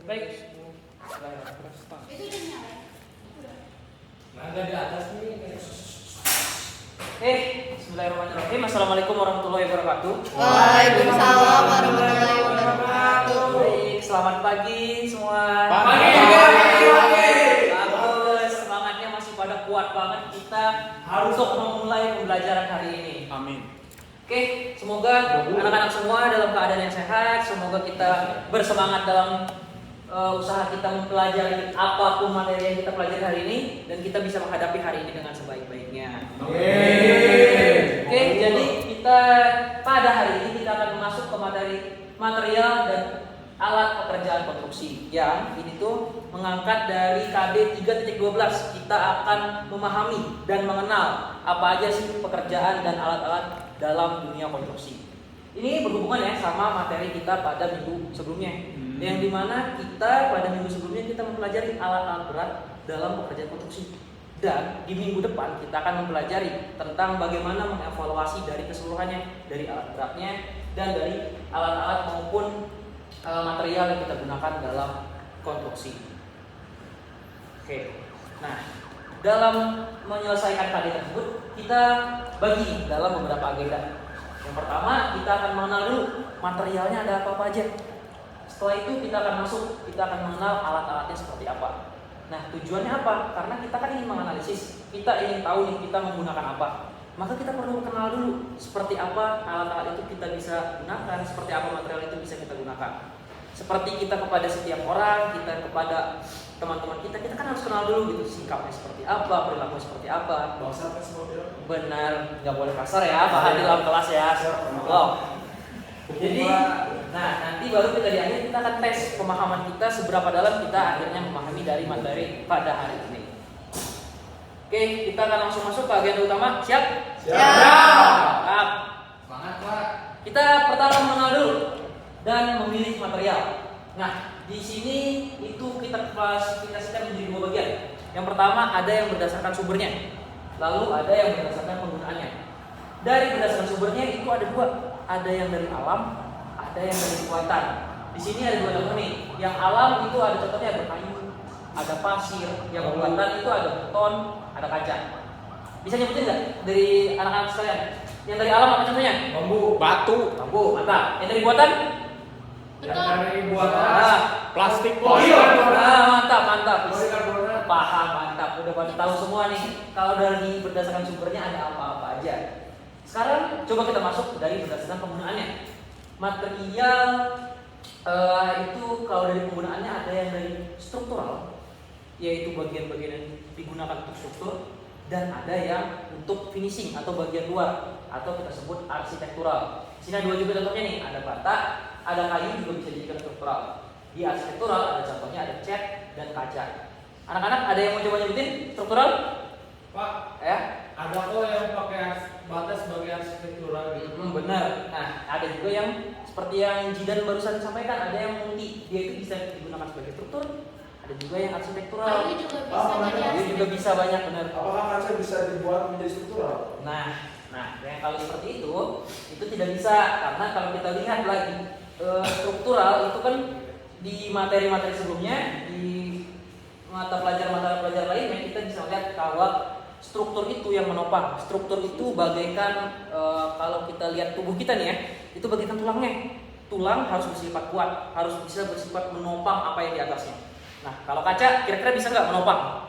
Baik. Itu udah nyala. Nah, ada di atas nih. Bismillahirrahmanirrahim. Assalamualaikum warahmatullahi wabarakatuh. Waalaikumsalam warahmatullahi wabarakatuh. Baik, selamat pagi semua. Pagi. Bagus, semangatnya masih pada kuat banget kita untuk memulai pembelajaran hari ini. Amin. Oke, semoga anak-anak semua dalam keadaan yang sehat. Semoga kita bersemangat dalam usaha kita mempelajari apapun materi yang kita pelajari hari ini, dan kita bisa menghadapi hari ini dengan sebaik-baiknya. Oke, jadi kita pada hari ini kita akan masuk ke materi material dan alat pekerjaan konstruksi yang ini tuh mengangkat dari KD 3.12. Kita akan memahami dan mengenal apa aja sih pekerjaan dan alat-alat dalam dunia konstruksi. Ini berhubungan ya sama materi kita pada minggu sebelumnya, yang dimana kita pada minggu sebelumnya kita mempelajari alat-alat berat dalam pekerjaan konstruksi. Dan di minggu depan kita akan mempelajari tentang bagaimana mengevaluasi dari keseluruhannya, dari alat beratnya dan dari alat-alat maupun material yang kita gunakan dalam konstruksi. Oke, nah dalam menyelesaikan KD tersebut kita bagi dalam beberapa agenda. Yang pertama kita akan mengenal dulu materialnya ada apa aja. Setelah itu kita akan kita akan mengenal alat-alatnya seperti apa. Nah, tujuannya apa? Karena kita kan ingin menganalisis, kita ingin tahu nih kita menggunakan apa. Maka kita perlu kenal dulu seperti apa alat-alat itu kita bisa gunakan, seperti apa material itu bisa kita gunakan. Seperti kita kepada setiap orang, kita kepada teman-teman kita kan harus kenal dulu gitu, sikapnya seperti apa, perilaku seperti apa. Benar, nggak boleh kasar ya, bahan di dalam kelas ya. Jadi, nah nanti baru kita di akhir kita akan tes pemahaman kita seberapa dalam kita akhirnya memahami dari materi pada hari ini. Oke, kita akan langsung masuk ke agenda utama. Siap? Siap. Semangat, Pak. Kita pertama mengenal dulu dan memilih material. Nah, di sini itu kita klasifikasikan menjadi dua bagian. Yang pertama ada yang berdasarkan sumbernya, lalu ada yang berdasarkan penggunaannya. Dari berdasarkan sumbernya itu ada dua, ada yang dari alam, ada yang dari buatan. Di sini ada dua contoh nih. Yang alam itu ada contohnya ada kayu, ada pasir. Yang buatan itu ada beton, ada kaca. Bisa nyebutin nggak dari anak-anak sekalian? Yang dari alam apa contohnya? Bambu, batu, Bambu, mantap. Yang dari buatan? plastik, Mantap. Paham, mantap. Udah pada tahu semua nih. Kalau dari berdasarkan sumbernya ada apa-apa aja. Sekarang coba kita masuk dari berdasarkan penggunaannya. Material itu kalau dari penggunaannya ada yang dari struktural, yaitu bagian-bagian yang digunakan untuk struktur, dan ada yang untuk finishing atau bagian luar atau kita sebut arsitektural. Di sini ada dua juga contohnya nih, ada bata, ada kayu juga bisa dijadikan struktural. Di arsitektural ada contohnya ada cat dan kaca. Anak-anak ada yang mau coba nyebutin struktural? Pak, Ya? ada kok yang pakai bata sebagai arsitektural gitu. Benar. Nah, ada juga yang seperti yang Jidan barusan sampaikan, ada yang multi, dia itu bisa digunakan sebagai struktur, ada juga yang arsitektural. Kayu juga bisa jadi Dia juga bisa banyak, benar. Apakah kaca bisa dibuat menjadi struktural? Nah, yang kalau seperti itu tidak bisa, karena kalau kita lihat lagi struktural itu kan di materi-materi sebelumnya, di mata pelajaran lainnya kita bisa lihat bahwa struktur itu yang menopang. Struktur itu bagaikan kalau kita lihat tubuh kita nih ya, itu bagaikan tulangnya. Tulang harus bersifat kuat, harus bisa bersifat menopang apa yang di atasnya. Nah, kalau kaca kira-kira bisa nggak menopang?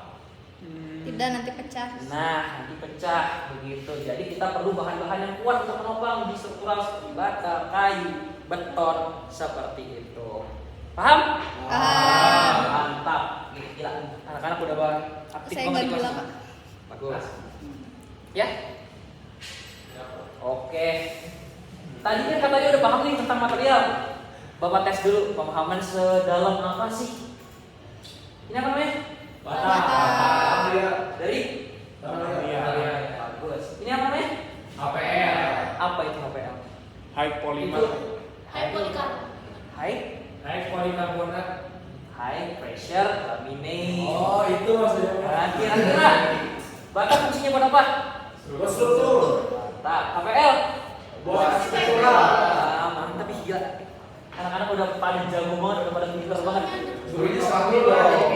Tidak, nanti pecah. Nah, nanti pecah begitu. Jadi kita perlu bahan-bahan yang kuat untuk menopang di struktural seperti bata, kayu, beton seperti itu. Paham? Mantap. Gila. Anak-anak udah aktif Saya banget di nggak kelas. bilang, Pak. Bagus. Ya? Oke. Tadi kan katanya udah paham nih tentang material. Bapak tes dulu pemahaman sedalam apa sih? Ini apa namanya? Bata. Dari? Iya. Bagus. Ini apa namanya? HPL. Apa itu HPL? high polymer, Itu Hai polikar. Naik polikarbonat. high pressure laminate. Oh, itu maksudnya. Nah, kira-kira bata fungsinya buat apa? Buat struktur. Bata. HPL? Buat struktural. Mantap, gila. Anak-anak udah pada jago banget, udah pada pinter banget. Gurunya selalu dong.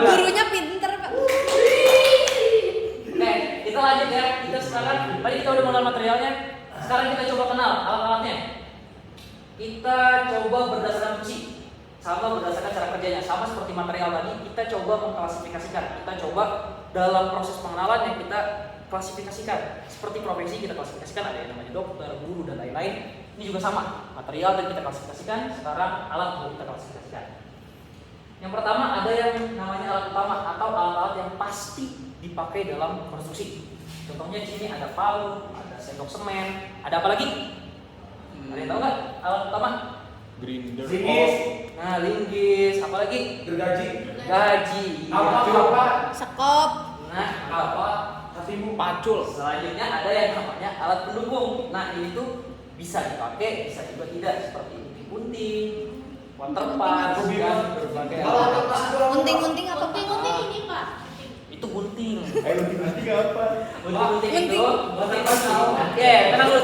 Gurunya pinter, Pak. Oke, kita lanjut ya. Kita sekarang, tadi kita udah mengenal materialnya. Sekarang kita coba kenal alat-alatnya. Kita coba berdasarkan fungsi, sama berdasarkan cara kerjanya, sama seperti material tadi. Kita coba mengklasifikasikan. Kita coba dalam proses pengenalan yang kita klasifikasikan. Seperti profesi kita klasifikasikan, ada yang namanya dokter, guru dan lain-lain. Ini juga sama. Material tadi kita klasifikasikan, sekarang alat juga kita klasifikasikan. Yang pertama ada yang namanya alat utama atau alat-alat yang pasti dipakai dalam konstruksi. Contohnya di sini ada palu, ada sendok semen, ada apa lagi? Ada yang tahu nggak alat utama? Grinder. Linggis. Nah, linggis, apa lagi? Gergaji. Gaji. Apa? Sekop. Nah, apa? Hatimu. Pacul. Selanjutnya ada yang namanya alat pendukung. Nah, ini tuh bisa dipakai, bisa juga tidak, seperti gunting, waterpas, dan berbagai alat. Gunting-gunting apa? Gunting-gunting ini, Pak. Itu gunting. Gunting apa? Gunting itu, gunting pasti. Oke, tenang dulu.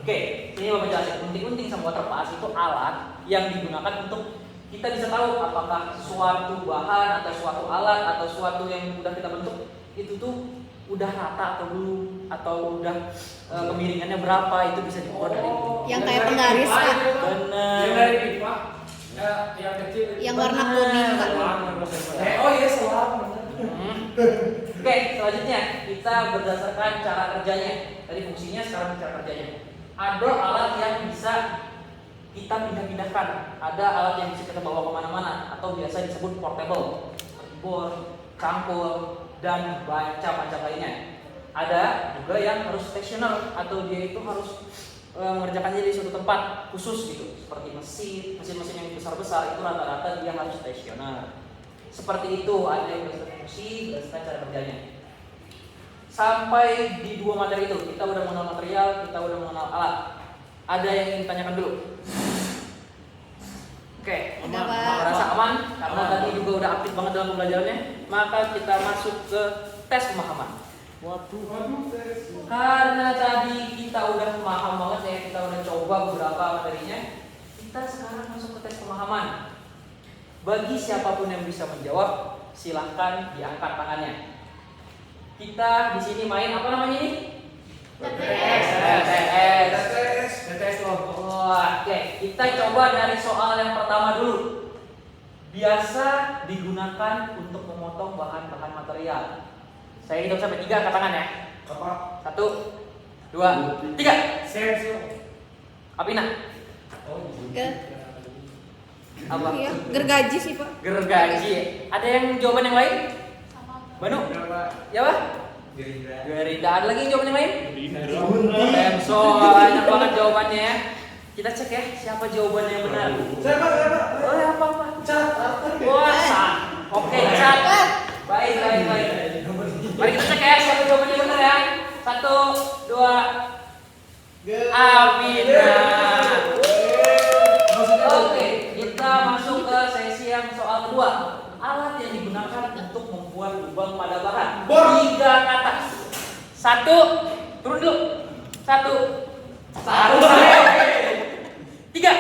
Oke, sini Bapak jelasin. Gunting-gunting sama waterpas itu alat yang digunakan untuk kita bisa tahu apakah suatu bahan atau suatu alat atau suatu yang sudah kita bentuk itu tuh udah rata atau belum, atau udah kemiringannya berapa, itu bisa diukur dari itu. Yang kayak penggaris, Pak. Benar. Yang dari pipa, ya, yang kecil. Yang warna kuning, Pak. Oh iya, selam. Oke, selanjutnya kita berdasarkan cara kerjanya. Tadi fungsinya, sekarang cara kerjanya. Ada alat yang bisa kita pindah-pindahkan. Ada alat yang bisa kita bawa kemana-mana atau biasa disebut portable, keyboard, cangkul, dan macam-macam lainnya. Ada juga yang harus stationer atau dia itu harus mengerjakannya di suatu tempat khusus gitu, seperti mesin yang besar-besar itu rata-rata dia harus stationer. Seperti itu, ada yang berdasarkan fungsi, berdasarkan cara kerjanya. Sampai di dua materi itu, kita udah mengenal material, kita udah mengenal alat. Ada yang ingin ditanyakan dulu? Oke, Udah, Pak. merasa aman karena tadi juga udah aktif banget dalam pembelajarannya. Maka kita masuk ke tes pemahaman. Waduh, tes. Karena tadi kita udah paham banget ya, kita udah coba beberapa materinya. Kita sekarang masuk ke tes pemahaman. Bagi siapapun yang bisa menjawab, silahkan diangkat tangannya. Kita di sini main apa namanya ini? TTS loh. Oke, kita coba dari soal yang pertama dulu. Biasa digunakan untuk memotong bahan-bahan material. Saya hitung sampai 3, angkat tangan ya. Apa? 1, 2, 3. Sensor. Apina. Apa? Iya, gergaji sih, Pak. Gergaji. Ada yang jawaban yang lain? Banu? Ya, Pak? Gerindra. Ada lagi yang jawaban yang lain? Temso, banyak banget jawabannya ya. Kita cek ya, siapa jawabannya yang benar. Siapa? Oh, ya, apa? Cat. Wah, sah. Oke, cat. Baik. Mari kita cek ya, siapa jawabannya yang benar ya. 1, 2. Amina. Oke, kita masuk ke sesi yang soal kedua. Alat yang digunakan untuk membuat lubang pada bahan. 3 ke atas. 1, turun dulu. 1. 3.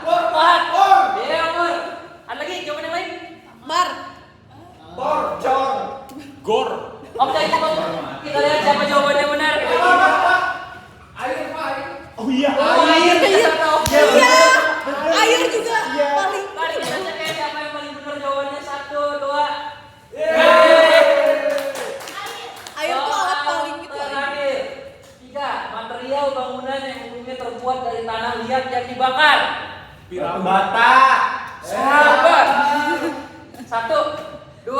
Empat. Ya, Umar. Ada lagi jawaban yang lain? Bar. Borcor. Gor. Oke, kita lihat siapa jawabannya yang benar. Air, Pak. Oh iya. Air. Iya. Air juga paling. Mari kita cek ya siapa yang paling benar jawabannya. 1, 2. Air tuh alat paling gitu. Terakhir. 3. Material bangunan yang umumnya terbuat dari tanah liat yang dibakar. Batu bata. Sabar. 1, 2,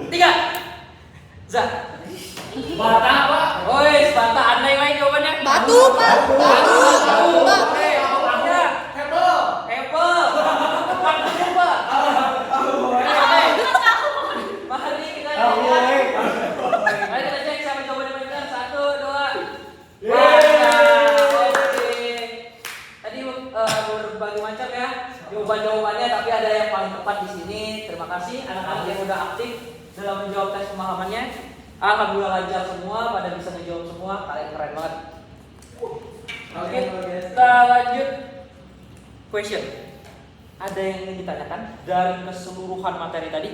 3. Za. Bata, Pak. Woi, bata. Anda yang lain jawabannya? Batu, Pak. Batu. Oke. Ya. Hebel. Apple. Batu, Pak. Oke. Mari kita lihat. Mari kita cek siapa jawabannya benar. 1, 2. Oke. Tadi berbagai macam ya jawaban-jawabannya, tapi ada yang paling tepat di sini. Terima kasih anak-anak yang udah aktif dalam menjawab tes pemahamannya. Alhamdulillah lancar semua, pada bisa menjawab semua. Kalian keren banget. Oke, kita lanjut question. Ada yang ingin ditanyakan dari keseluruhan materi tadi?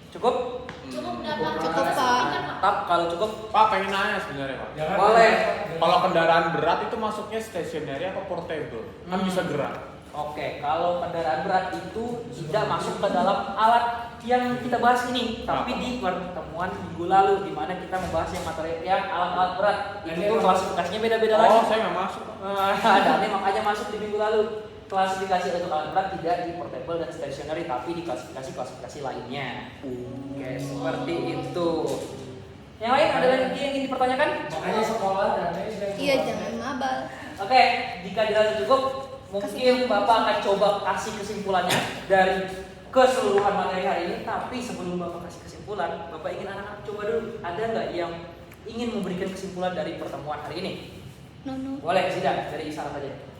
Cukup? Cukup, Pak. Tetap kalau cukup. Pak pengen nanya sebenarnya Pak. Jangan Boleh. Kalau kendaraan berat itu masuknya stationary atau portable? Kan bisa gerak. Oke, kalau kendaraan berat itu tidak masuk ke dalam alat yang kita bahas ini, tapi di pertemuan minggu lalu di mana kita membahas yang materi yang alat-alat berat. Itu klasifikasinya beda-beda lagi. Oh, saya nggak masuk. Ada nih makanya masuk di minggu lalu. Klasifikasi untuk alat berat tidak di portable dan stationary, tapi di klasifikasi lainnya. Oke, seperti itu. Yang lain ada lagi yang ingin dipertanyakan? Makanya sekolah dan Iya, jangan mabal. Oke, jika dirasa cukup, mungkin Bapak akan coba kasih kesimpulannya dari keseluruhan materi hari ini. Tapi sebelum Bapak kasih kesimpulan, Bapak ingin anak-anak coba dulu. Ada nggak yang ingin memberikan kesimpulan dari pertemuan hari ini? No. Boleh, Zidan, dari Isara saja.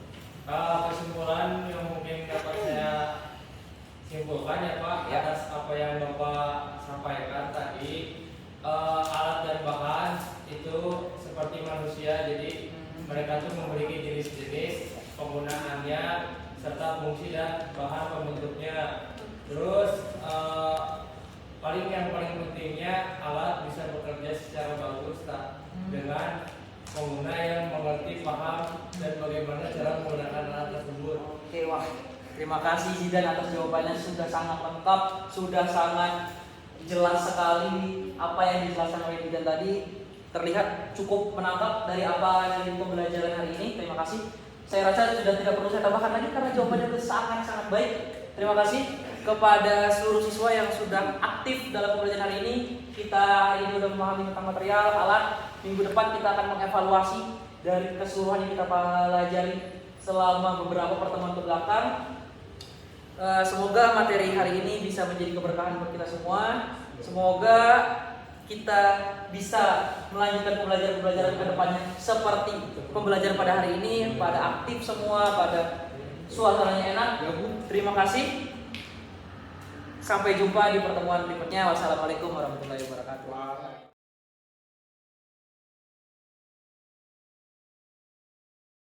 kesimpulan yang mungkin dapat saya simpulkan ya Pak Ya. atas apa yang Bapak sampaikan tadi, alat dan bahan itu seperti manusia, jadi mereka tuh memiliki jenis-jenis penggunaannya serta fungsi dan bahan pembentuknya. Terus yang paling pentingnya alat bisa bekerja secara bagus dengan pengguna yang mengerti, paham dan bagaimana cara menggunakan alat tersebut. Oke, wah. Terima kasih Zidan atas jawabannya, sudah sangat lengkap, sudah sangat jelas sekali apa yang dijelaskan oleh Zidan tadi. Terlihat cukup menangkap dari apa dari pembelajaran hari ini. Terima kasih. Saya rasa sudah tidak perlu saya tambahkan lagi karena jawabannya sudah sangat-sangat baik. Terima kasih kepada seluruh siswa yang sudah aktif dalam pembelajaran hari ini. Kita hari ini sudah memahami tentang material, alat. Minggu depan kita akan mengevaluasi dari keseluruhan yang kita pelajari selama beberapa pertemuan ke belakang. Semoga materi hari ini bisa menjadi keberkahan buat kita semua. Semoga kita bisa melanjutkan pembelajaran ke depannya seperti pembelajaran pada hari ini, pada aktif semua, pada suasananya enak. Terima kasih. Sampai jumpa di pertemuan berikutnya. Wassalamualaikum warahmatullahi wabarakatuh.